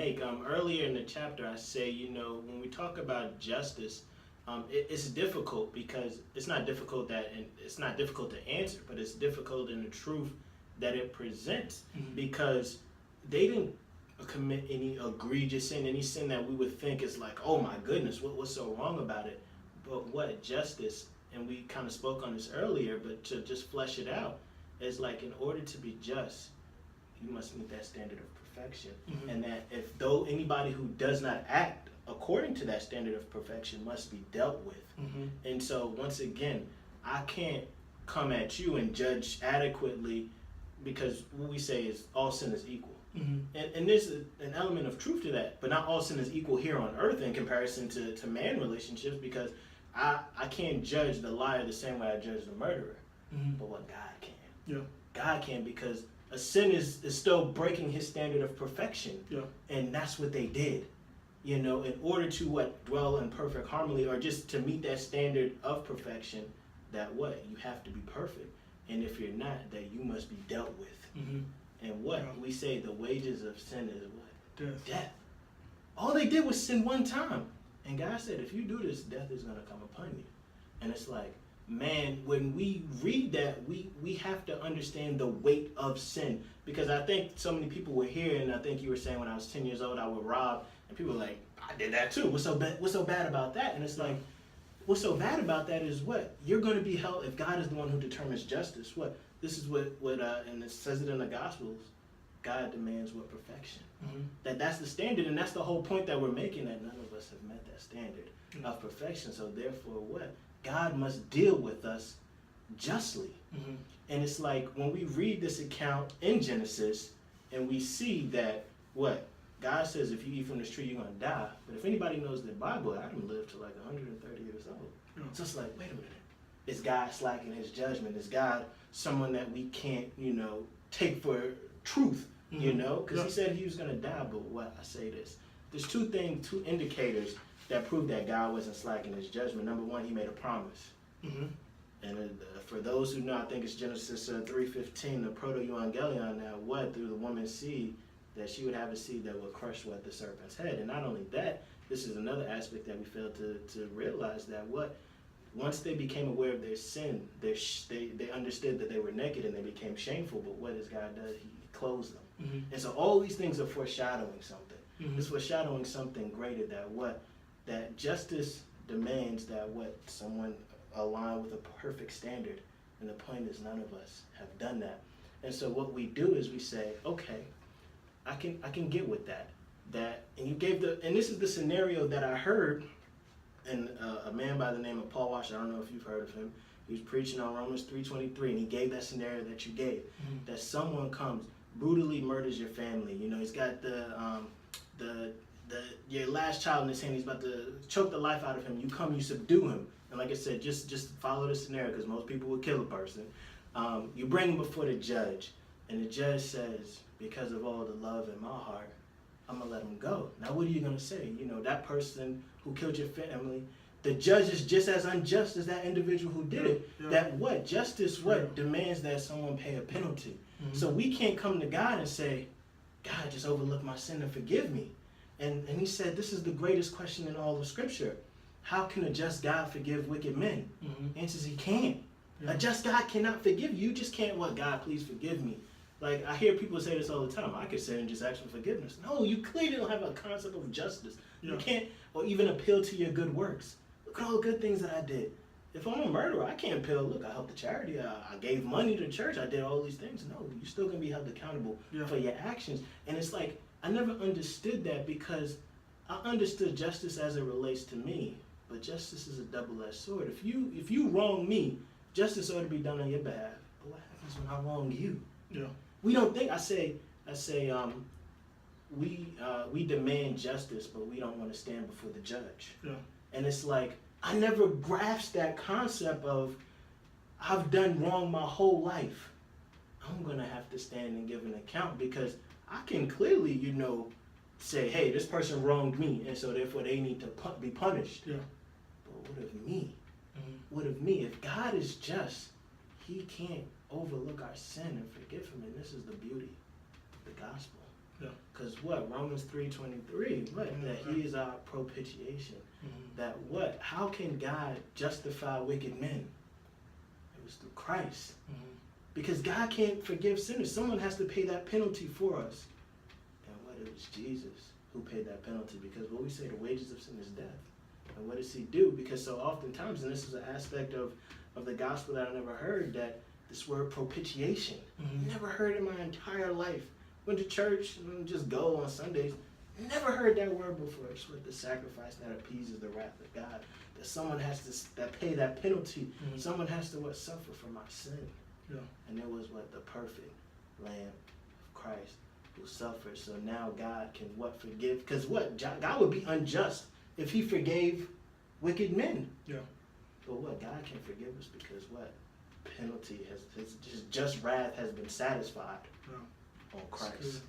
make. Earlier in the chapter, I say, when we talk about justice, it's difficult because it's not difficult and it's not difficult to answer, but it's difficult in the truth that it presents, because they didn't commit any egregious sin, any sin that we would think is like, oh my goodness, what's so wrong about it? But what justice, and we kind of spoke on this earlier, but to just flesh it out, is like, in order to be just, you must meet that standard of perfection. And that if though anybody who does not act according to that standard of perfection must be dealt with. And so once again, I can't come at you and judge adequately, because what we say is all sin is equal. And there's an element of truth to that, but not all sin is equal here on earth in comparison to man relationships, because I can't judge the liar the same way I judge the murderer. But what God can. Yeah. God can, because a sin is still breaking his standard of perfection. Yeah. And that's what they did. In order to dwell in perfect harmony, or just to meet that standard of perfection, that you have to be perfect. And if you're not, that you must be dealt with. And we say the wages of sin is what? Death. All they did was sin one time. And God said, if you do this, death is going to come upon you. And it's like, man, when we read that, we have to understand the weight of sin. Because I think so many people were here, and I think you were saying when I was 10 years old, I would rob. And people were like, I did that too. What's so bad about that? And it's like, what's so bad about that is you're going to be held, if God is the one who determines justice. This is what and it says it in the Gospels, God demands perfection. That's the standard, and that's the whole point that we're making, that none of us have met that standard of perfection. So therefore God must deal with us justly. And it's like, when we read this account in Genesis, and we see that God says, if you eat from this tree, you're going to die. But if anybody knows the Bible, Adam lived to like 130 years old. So it's like, wait a minute. Is God slacking his judgment? Is God someone that we can't, take for truth, Because he said he was going to die, but I say this. There's two indicators that prove that God wasn't slacking his judgment. Number one, he made a promise. And for those who know, I think it's Genesis 3:15, the proto-evangelion, that through the woman's seed, that she would have a seed that would crush the serpent's head. And not only that, this is another aspect that we fail to realize, that once they became aware of their sin, they understood that they were naked and they became shameful. But what does God do? He clothes them. And so all these things are foreshadowing something. It's foreshadowing something greater, that justice demands that someone align with a perfect standard. And the point is, none of us have done that. And so what we do is we say, okay, I can get with that. And you gave and this is the scenario that I heard, and a man by the name of Paul Washer, I don't know if you've heard of him, he was preaching on Romans 3:23, and he gave that scenario that you gave, that someone comes, brutally murders your family. He's got your last child in his hand, he's about to choke the life out of him. You come, you subdue him. And like I said, just follow the scenario, because most people would kill a person. You bring him before the judge, and the judge says, because of all the love in my heart, I'm going to let him go. Now, what are you going to say? That person who killed your family, the judge is just as unjust as that individual who did it. That justice demands that someone pay a penalty. So we can't come to God and say, God, just overlook my sin and forgive me. And he said, this is the greatest question in all of Scripture. How can a just God forgive wicked men? Answers, he can't. A just God cannot forgive you. You just can't, God, please forgive me. Like, I hear people say this all the time. I could sin and just ask for forgiveness. No, you clearly don't have a concept of justice. You can't, or even appeal to your good works. Look at all the good things that I did. If I'm a murderer, I can't appeal. Look, I helped the charity. I gave money to the church. I did all these things. No, you're still going to be held accountable for your actions. And it's like, I never understood that, because I understood justice as it relates to me. But justice is a double-edged sword. If you wrong me, justice ought to be done on your behalf. But what happens when I wrong you? We don't think. I say, we demand justice, but we don't want to stand before the judge. And it's like, I never grasped that concept of, I've done wrong my whole life. I'm gonna have to stand and give an account, because I can clearly, say, hey, this person wronged me, and so therefore they need to be punished. But what of me? What of me? If God is just, he can't overlook our sin and forgive him. And this is the beauty of the gospel. Yeah. Because what? Romans 3:23, what? Mm-hmm. That he is our propitiation. Mm-hmm. That what? How can God justify wicked men? It was through Christ. Mm-hmm. Because God can't forgive sinners. Someone has to pay that penalty for us. And what? It was Jesus who paid that penalty. Because what we say, the wages of sin is death. And what does he do? Because so oftentimes, and this is an aspect of the gospel that I never heard, that this word propitiation. Mm-hmm. Never heard in my entire life. Went to church and just go on Sundays. Never heard that word before. It's what the sacrifice that appeases the wrath of God. That someone has to pay that penalty. Mm-hmm. Someone has to suffer for my sin. Yeah. And it was the perfect Lamb of Christ who suffered. So now God can forgive? Because God would be unjust if he forgave wicked men. Yeah. But God can forgive us because penalty his just wrath has been satisfied Yeah. on Christ.